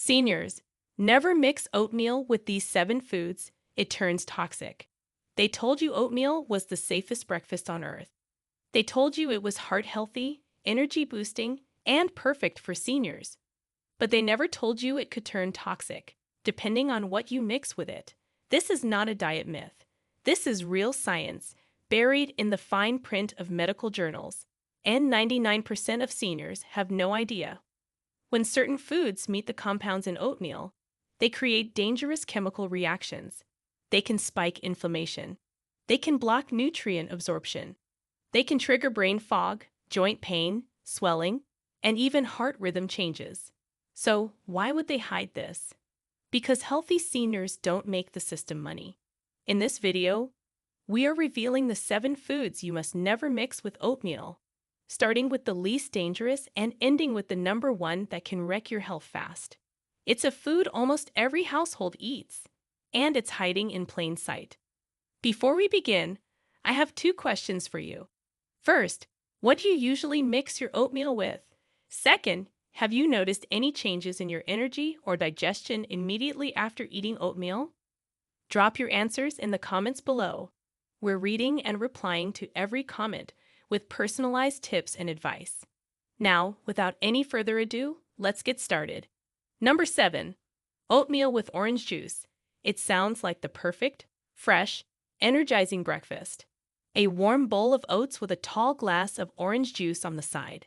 Seniors, never mix oatmeal with these 7 foods, it turns toxic. They told you oatmeal was the safest breakfast on earth. They told you it was heart healthy, energy boosting, and perfect for seniors. But they never told you it could turn toxic, depending on what you mix with it. This is not a diet myth. This is real science, buried in the fine print of medical journals. And 99% of seniors have no idea. When certain foods meet the compounds in oatmeal, they create dangerous chemical reactions. They can spike inflammation. They can block nutrient absorption. They can trigger brain fog, joint pain, swelling, and even heart rhythm changes. So, why would they hide this? Because healthy seniors don't make the system money. In this video, we are revealing the 7 foods you must never mix with oatmeal, starting with the least dangerous and ending with the number 1 that can wreck your health fast. It's a food almost every household eats, and it's hiding in plain sight. Before we begin, I have 2 questions for you. First, what do you usually mix your oatmeal with? Second, have you noticed any changes in your energy or digestion immediately after eating oatmeal? Drop your answers in the comments below. We're reading and replying to every comment with personalized tips and advice. Now, without any further ado, let's get started. Number 7. Oatmeal with orange juice. It sounds like the perfect, fresh, energizing breakfast. A warm bowl of oats with a tall glass of orange juice on the side.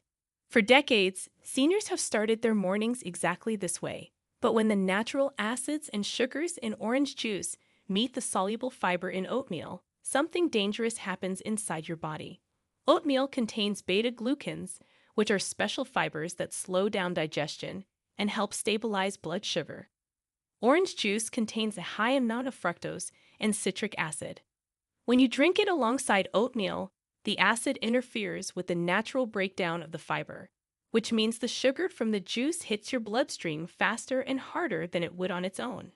For decades, seniors have started their mornings exactly this way. But when the natural acids and sugars in orange juice meet the soluble fiber in oatmeal, something dangerous happens inside your body. Oatmeal contains beta-glucans, which are special fibers that slow down digestion and help stabilize blood sugar. Orange juice contains a high amount of fructose and citric acid. When you drink it alongside oatmeal, the acid interferes with the natural breakdown of the fiber, which means the sugar from the juice hits your bloodstream faster and harder than it would on its own.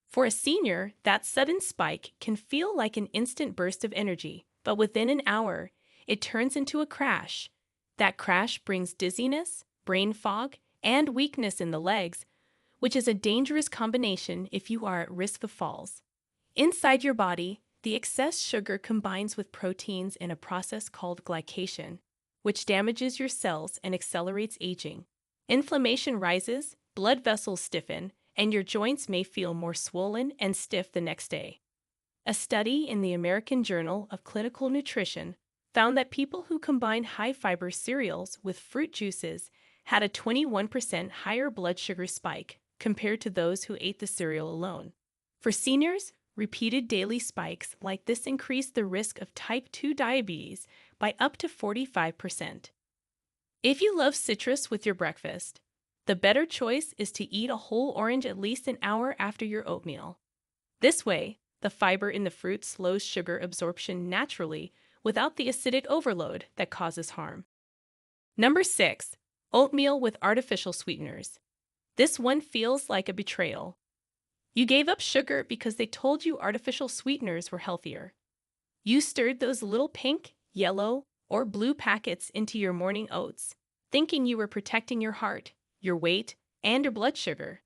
For a senior, that sudden spike can feel like an instant burst of energy, but within an hour, it turns into a crash. That crash brings dizziness, brain fog, and weakness in the legs, which is a dangerous combination if you are at risk of falls. Inside your body, the excess sugar combines with proteins in a process called glycation, which damages your cells and accelerates aging. Inflammation rises, blood vessels stiffen, and your joints may feel more swollen and stiff the next day. A study in the American Journal of Clinical Nutrition found that people who combined high-fiber cereals with fruit juices had a 21% higher blood sugar spike compared to those who ate the cereal alone. For seniors, repeated daily spikes like this increase the risk of type 2 diabetes by up to 45%. If you love citrus with your breakfast, the better choice is to eat a whole orange at least an hour after your oatmeal. This way, the fiber in the fruit slows sugar absorption naturally without the acidic overload that causes harm. Number 6. Oatmeal with artificial sweeteners. This one feels like a betrayal. You gave up sugar because they told you artificial sweeteners were healthier. You stirred those little pink, yellow, or blue packets into your morning oats, thinking you were protecting your heart, your weight, and your blood sugar.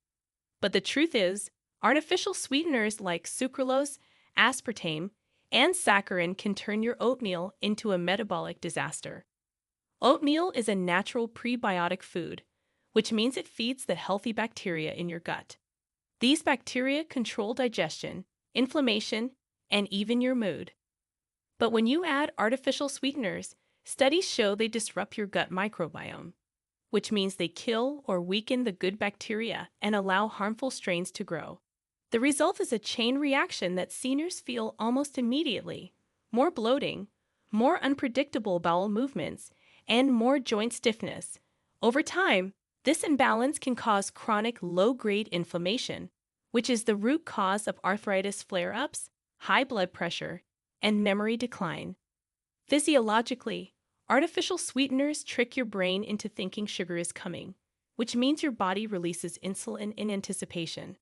But the truth is, artificial sweeteners like sucralose, aspartame, and saccharin can turn your oatmeal into a metabolic disaster. Oatmeal is a natural prebiotic food, which means it feeds the healthy bacteria in your gut. These bacteria control digestion, inflammation, and even your mood. But when you add artificial sweeteners, studies show they disrupt your gut microbiome, which means they kill or weaken the good bacteria and allow harmful strains to grow. The result is a chain reaction that seniors feel almost immediately: more bloating, more unpredictable bowel movements, and more joint stiffness. Over time, this imbalance can cause chronic low-grade inflammation, which is the root cause of arthritis flare-ups, high blood pressure, and memory decline. Physiologically, artificial sweeteners trick your brain into thinking sugar is coming, which means your body releases insulin in anticipation.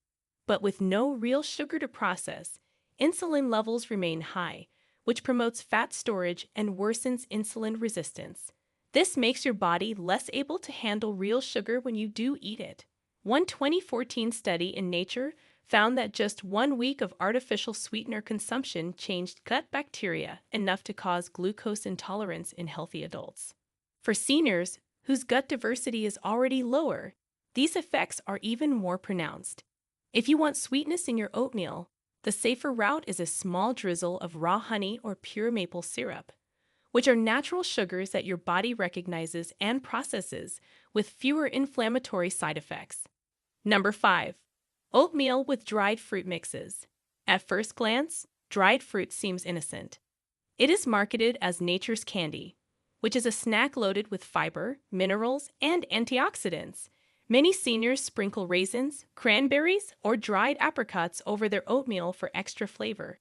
But with no real sugar to process, insulin levels remain high, which promotes fat storage and worsens insulin resistance. This makes your body less able to handle real sugar when you do eat it, One 2014 study in Nature found that just 1 week of artificial sweetener consumption changed gut bacteria enough to cause glucose intolerance in healthy adults. For seniors, whose gut diversity is already lower, these effects are even more pronounced. If you want sweetness in your oatmeal, the safer route is a small drizzle of raw honey or pure maple syrup, which are natural sugars that your body recognizes and processes with fewer inflammatory side effects. Number 5. Oatmeal with dried fruit mixes. At first glance, dried fruit seems innocent. It is marketed as nature's candy, which is a snack loaded with fiber, minerals, and antioxidants. Many seniors sprinkle raisins, cranberries, or dried apricots over their oatmeal for extra flavor.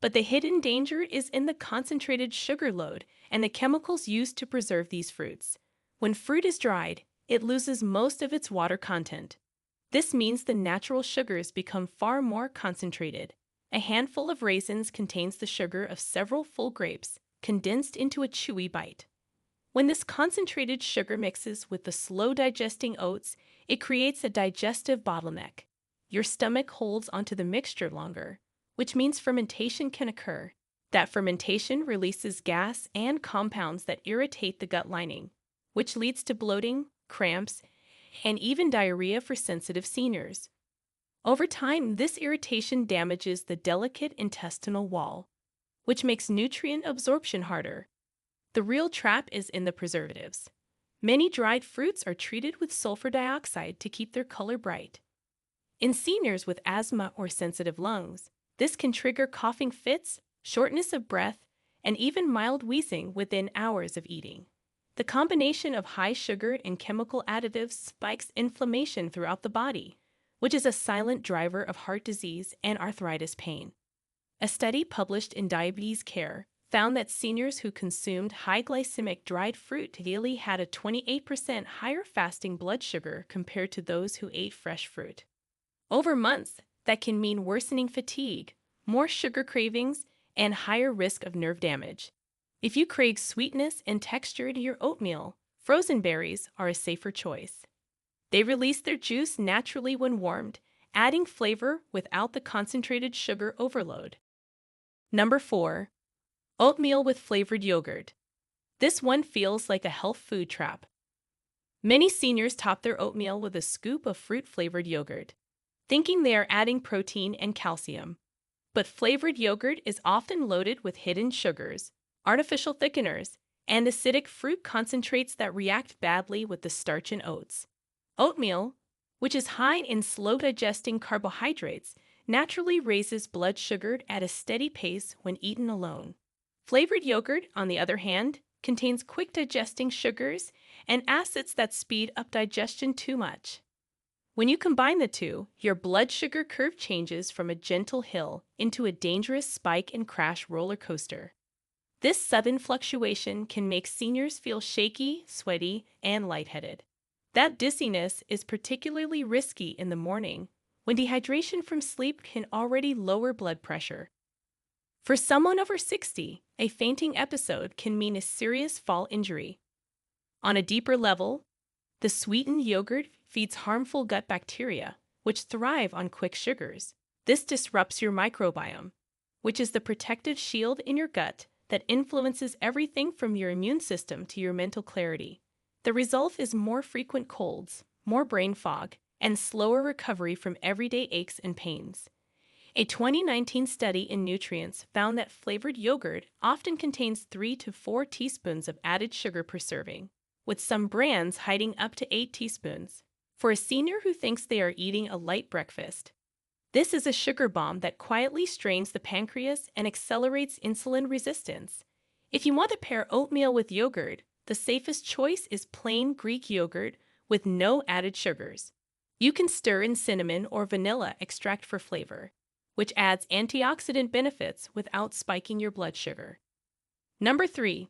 But the hidden danger is in the concentrated sugar load and the chemicals used to preserve these fruits. When fruit is dried, it loses most of its water content. This means the natural sugars become far more concentrated. A handful of raisins contains the sugar of several full grapes, condensed into a chewy bite. When this concentrated sugar mixes with the slow-digesting oats, it creates a digestive bottleneck. Your stomach holds onto the mixture longer, which means fermentation can occur. That fermentation releases gas and compounds that irritate the gut lining, which leads to bloating, cramps, and even diarrhea for sensitive seniors. Over time, this irritation damages the delicate intestinal wall, which makes nutrient absorption harder. The real trap is in the preservatives. Many dried fruits are treated with sulfur dioxide to keep their color bright. In seniors with asthma or sensitive lungs, this can trigger coughing fits, shortness of breath, and even mild wheezing within hours of eating. The combination of high sugar and chemical additives spikes inflammation throughout the body, which is a silent driver of heart disease and arthritis pain. A study published in Diabetes Care found that seniors who consumed high glycemic dried fruit daily had a 28% higher fasting blood sugar compared to those who ate fresh fruit. Over months, that can mean worsening fatigue, more sugar cravings, and higher risk of nerve damage. If you crave sweetness and texture to your oatmeal, frozen berries are a safer choice. They release their juice naturally when warmed, adding flavor without the concentrated sugar overload. Number 4. Oatmeal with flavored yogurt. This one feels like a health food trap. Many seniors top their oatmeal with a scoop of fruit-flavored yogurt, thinking they are adding protein and calcium. But flavored yogurt is often loaded with hidden sugars, artificial thickeners, and acidic fruit concentrates that react badly with the starch in oats. Oatmeal, which is high in slow-digesting carbohydrates, naturally raises blood sugar at a steady pace when eaten alone. Flavored yogurt, on the other hand, contains quick-digesting sugars and acids that speed up digestion too much. When you combine the two, your blood sugar curve changes from a gentle hill into a dangerous spike and crash roller coaster. This sudden fluctuation can make seniors feel shaky, sweaty, and lightheaded. That dizziness is particularly risky in the morning, when dehydration from sleep can already lower blood pressure. For someone over 60, a fainting episode can mean a serious fall injury. On a deeper level, the sweetened yogurt feeds harmful gut bacteria, which thrive on quick sugars. This disrupts your microbiome, which is the protective shield in your gut that influences everything from your immune system to your mental clarity. The result is more frequent colds, more brain fog, and slower recovery from everyday aches and pains. A 2019 study in Nutrients found that flavored yogurt often contains 3 to 4 teaspoons of added sugar per serving, with some brands hiding up to 8 teaspoons. For a senior who thinks they are eating a light breakfast, this is a sugar bomb that quietly strains the pancreas and accelerates insulin resistance. If you want to pair oatmeal with yogurt, the safest choice is plain Greek yogurt with no added sugars. You can stir in cinnamon or vanilla extract for flavor, which adds antioxidant benefits without spiking your blood sugar. Number 3.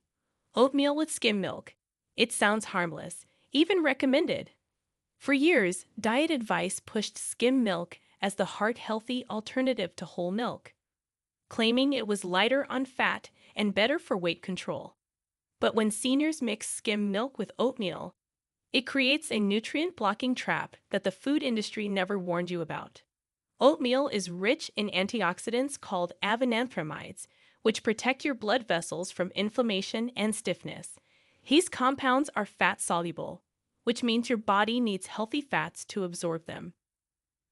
Oatmeal with skim milk. It sounds harmless, even recommended. For years, diet advice pushed skim milk as the heart-healthy alternative to whole milk, claiming it was lighter on fat and better for weight control. But when seniors mix skim milk with oatmeal, It creates a nutrient-blocking trap that the food industry never warned you about. Oatmeal is rich in antioxidants called avenanthramides, which protect your blood vessels from inflammation and stiffness. These compounds are fat-soluble, which means your body needs healthy fats to absorb them.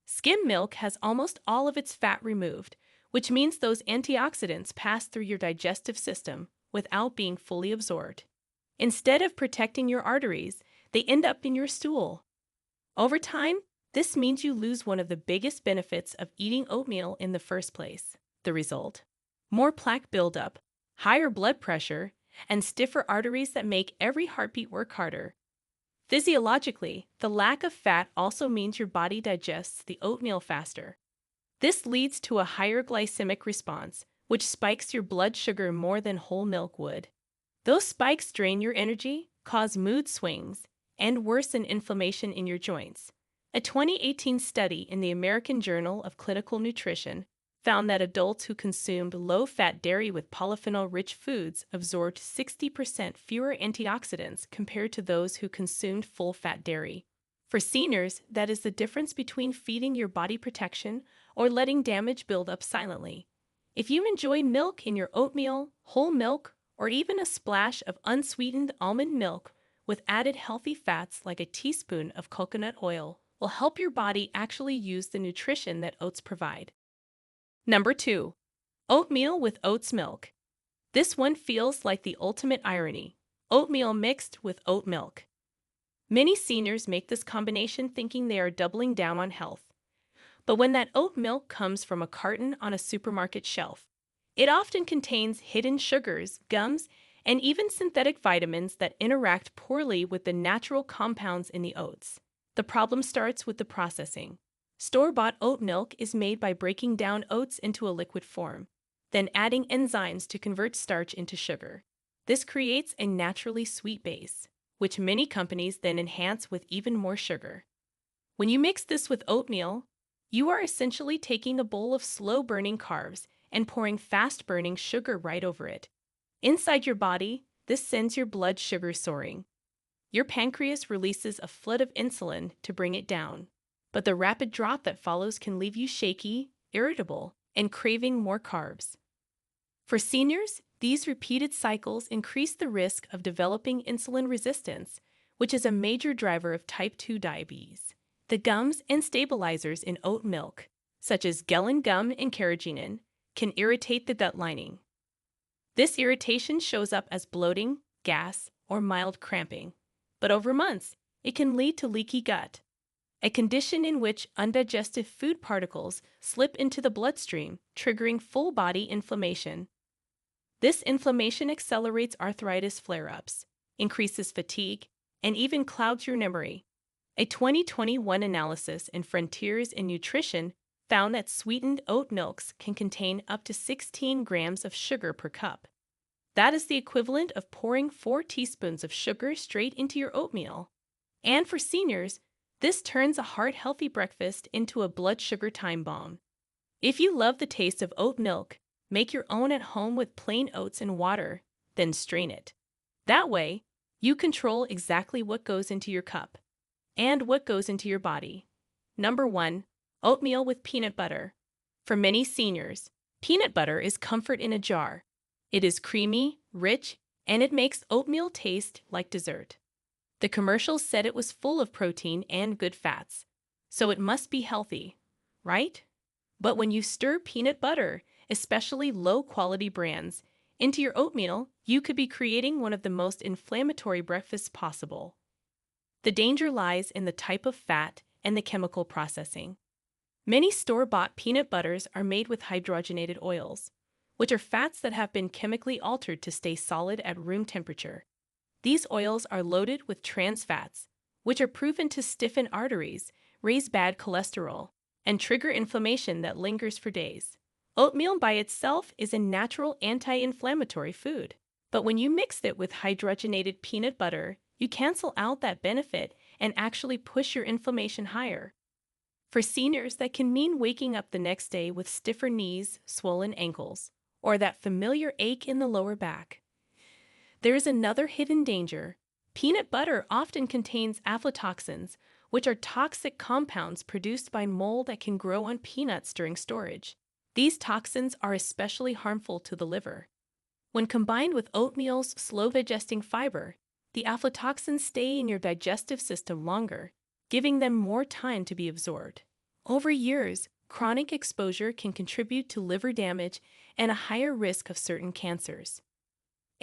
Skim milk has almost all of its fat removed, which means those antioxidants pass through your digestive system without being fully absorbed. Instead of protecting your arteries, they end up in your stool. Over time, this means you lose one of the biggest benefits of eating oatmeal in the first place. The result? More plaque buildup, higher blood pressure, and stiffer arteries that make every heartbeat work harder. Physiologically, the lack of fat also means your body digests the oatmeal faster. This leads to a higher glycemic response, which spikes your blood sugar more than whole milk would. Those spikes drain your energy, cause mood swings, and worsen inflammation in your joints. A 2018 study in the American Journal of Clinical Nutrition found that adults who consumed low-fat dairy with polyphenol-rich foods absorbed 60% fewer antioxidants compared to those who consumed full-fat dairy. For seniors, that is the difference between feeding your body protection or letting damage build up silently. If you enjoy milk in your oatmeal, whole milk, or even a splash of unsweetened almond milk with added healthy fats like a teaspoon of coconut oil, will help your body actually use the nutrition that oats provide. Number 2. Oatmeal with oats milk. This one feels like the ultimate irony. Oatmeal mixed with oat milk. Many seniors make this combination thinking they are doubling down on health. But when that oat milk comes from a carton on a supermarket shelf, it often contains hidden sugars, gums, and even synthetic vitamins that interact poorly with the natural compounds in the oats. The problem starts with the processing. Store-bought oat milk is made by breaking down oats into a liquid form, then adding enzymes to convert starch into sugar. This creates a naturally sweet base, which many companies then enhance with even more sugar. When you mix this with oatmeal, you are essentially taking a bowl of slow-burning carbs and pouring fast-burning sugar right over it. Inside your body, this sends your blood sugar soaring. Your pancreas releases a flood of insulin to bring it down, but the rapid drop that follows can leave you shaky, irritable, and craving more carbs. For seniors, these repeated cycles increase the risk of developing insulin resistance, which is a major driver of type 2 diabetes. The gums and stabilizers in oat milk, such as gellan gum and carrageenan, can irritate the gut lining. This irritation shows up as bloating, gas, or mild cramping, but over months, it can lead to leaky gut, a condition in which undigested food particles slip into the bloodstream, triggering full-body inflammation. This inflammation accelerates arthritis flare-ups, increases fatigue, and even clouds your memory. A 2021 analysis in Frontiers in Nutrition found that sweetened oat milks can contain up to 16 grams of sugar per cup. That is the equivalent of pouring 4 teaspoons of sugar straight into your oatmeal. And for seniors, this turns a heart-healthy breakfast into a blood sugar time bomb. If you love the taste of oat milk, make your own at home with plain oats and water, then strain it. That way, you control exactly what goes into your cup and what goes into your body. Number 1. Oatmeal with peanut butter. For many seniors, peanut butter is comfort in a jar. It is creamy, rich, and it makes oatmeal taste like dessert. The commercials said it was full of protein and good fats, so it must be healthy, right? But when you stir peanut butter, especially low-quality brands, into your oatmeal, you could be creating one of the most inflammatory breakfasts possible. The danger lies in the type of fat and the chemical processing. Many store-bought peanut butters are made with hydrogenated oils, which are fats that have been chemically altered to stay solid at room temperature. These oils are loaded with trans fats, which are proven to stiffen arteries, raise bad cholesterol, and trigger inflammation that lingers for days. Oatmeal by itself is a natural anti-inflammatory food, but when you mix it with hydrogenated peanut butter, you cancel out that benefit and actually push your inflammation higher. For seniors, that can mean waking up the next day with stiffer knees, swollen ankles, or that familiar ache in the lower back. There is another hidden danger. Peanut butter often contains aflatoxins, which are toxic compounds produced by mold that can grow on peanuts during storage. These toxins are especially harmful to the liver. When combined with oatmeal's slow-digesting fiber, the aflatoxins stay in your digestive system longer, giving them more time to be absorbed. Over years, chronic exposure can contribute to liver damage and a higher risk of certain cancers.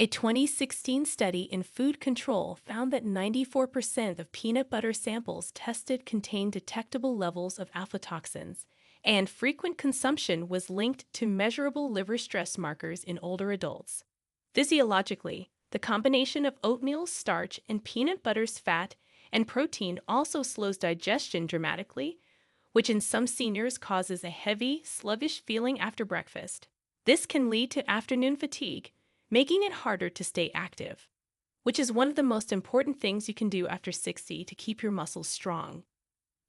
A 2016 study in food control found that 94% of peanut butter samples tested contained detectable levels of aflatoxins, and frequent consumption was linked to measurable liver stress markers in older adults. Physiologically, the combination of oatmeal's starch and peanut butter's fat and protein also slows digestion dramatically, which in some seniors causes a heavy, sluggish feeling after breakfast. This can lead to afternoon fatigue, making it harder to stay active, which is one of the most important things you can do after 60 to keep your muscles strong.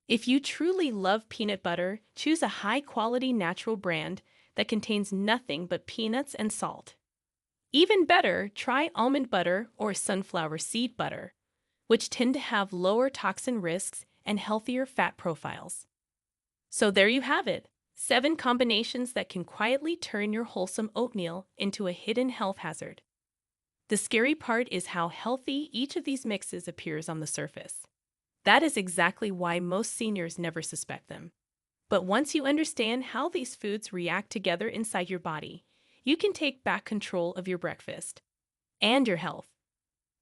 If you truly love peanut butter, choose a high-quality natural brand that contains nothing but peanuts and salt. Even better, try almond butter or sunflower seed butter, which tend to have lower toxin risks and healthier fat profiles. So there you have it. 7 combinations that can quietly turn your wholesome oatmeal into a hidden health hazard. The scary part is how healthy each of these mixes appears on the surface. That is exactly why most seniors never suspect them. But once you understand how these foods react together inside your body, you can take back control of your breakfast and your health.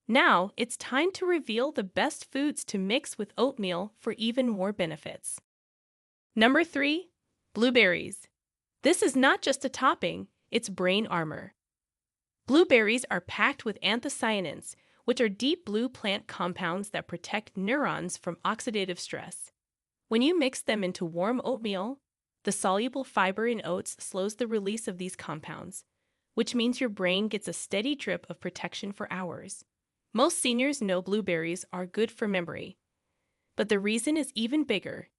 Now, it's time to reveal the best foods to mix with oatmeal for even more benefits. Number 3. Blueberries. This is not just a topping, it's brain armor. Blueberries are packed with anthocyanins, which are deep blue plant compounds that protect neurons from oxidative stress. When you mix them into warm oatmeal, the soluble fiber in oats slows the release of these compounds, which means your brain gets a steady drip of protection for hours. Most seniors know blueberries are good for memory, but the reason is even bigger.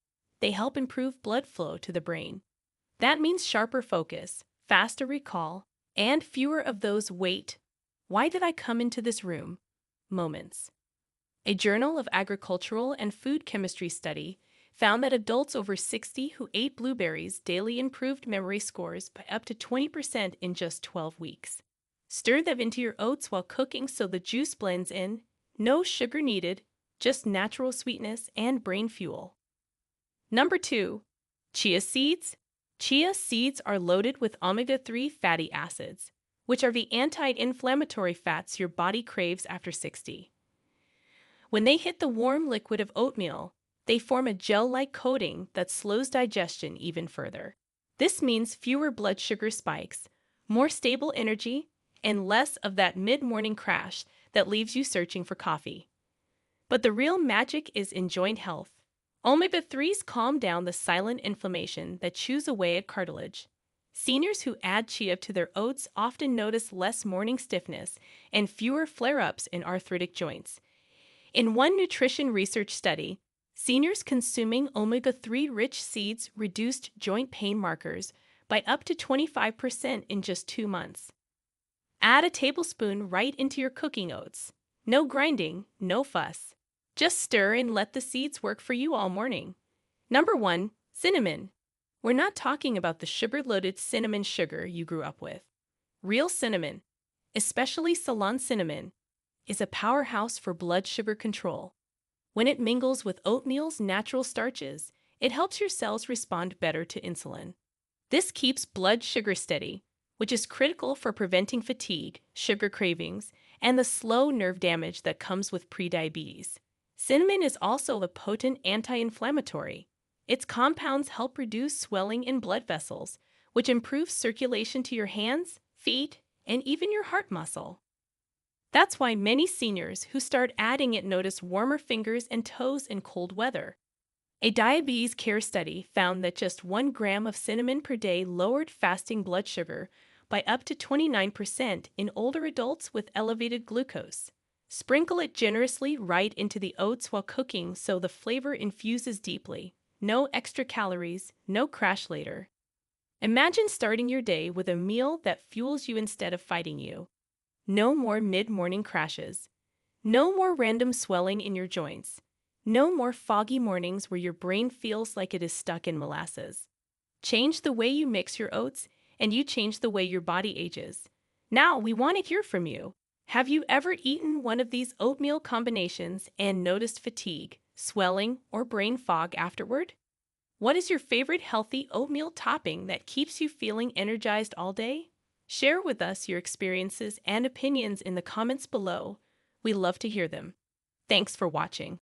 They help improve blood flow to the brain. That means sharper focus, faster recall, and fewer of those why did I come into this room moments. A Journal of Agricultural and Food Chemistry study found that adults over 60 who ate blueberries daily improved memory scores by up to 20% in just 12 weeks. Stir them into your oats while cooking so the juice blends in. No sugar needed, just natural sweetness and brain fuel. Number 2. Chia seeds. Chia seeds are loaded with omega-3 fatty acids, which are the anti-inflammatory fats your body craves after 60. When they hit the warm liquid of oatmeal, they form a gel-like coating that slows digestion even further. This means fewer blood sugar spikes, more stable energy, and less of that mid-morning crash that leaves you searching for coffee. But the real magic is in joint health. Omega-3s calm down the silent inflammation that chews away at cartilage. Seniors who add chia to their oats often notice less morning stiffness and fewer flare-ups in arthritic joints. In one nutrition research study, seniors consuming omega-3 rich seeds reduced joint pain markers by up to 25% in just 2 months. Add a tablespoon right into your cooking oats. No grinding, no fuss. Just stir and let the seeds work for you all morning. Number 1. Cinnamon. We're not talking about the sugar-loaded cinnamon sugar you grew up with. Real cinnamon, especially Ceylon cinnamon, is a powerhouse for blood sugar control. When it mingles with oatmeal's natural starches, it helps your cells respond better to insulin. This keeps blood sugar steady, which is critical for preventing fatigue, sugar cravings, and the slow nerve damage that comes with prediabetes. Cinnamon is also a potent anti-inflammatory. Its compounds help reduce swelling in blood vessels, which improves circulation to your hands, feet, and even your heart muscle. That's why many seniors who start adding it notice warmer fingers and toes in cold weather. A diabetes care study found that just 1 gram of cinnamon per day lowered fasting blood sugar by up to 29% in older adults with elevated glucose. Sprinkle it generously right into the oats while cooking so the flavor infuses deeply. No extra calories, no crash later. Imagine starting your day with a meal that fuels you instead of fighting you. No more mid-morning crashes. No more random swelling in your joints. No more foggy mornings where your brain feels like it is stuck in molasses. Change the way you mix your oats, and you change the way your body ages. Now, we want to hear from you. Have you ever eaten one of these oatmeal combinations and noticed fatigue, swelling, or brain fog afterward? What is your favorite healthy oatmeal topping that keeps you feeling energized all day? Share with us your experiences and opinions in the comments below. We love to hear them. Thanks for watching.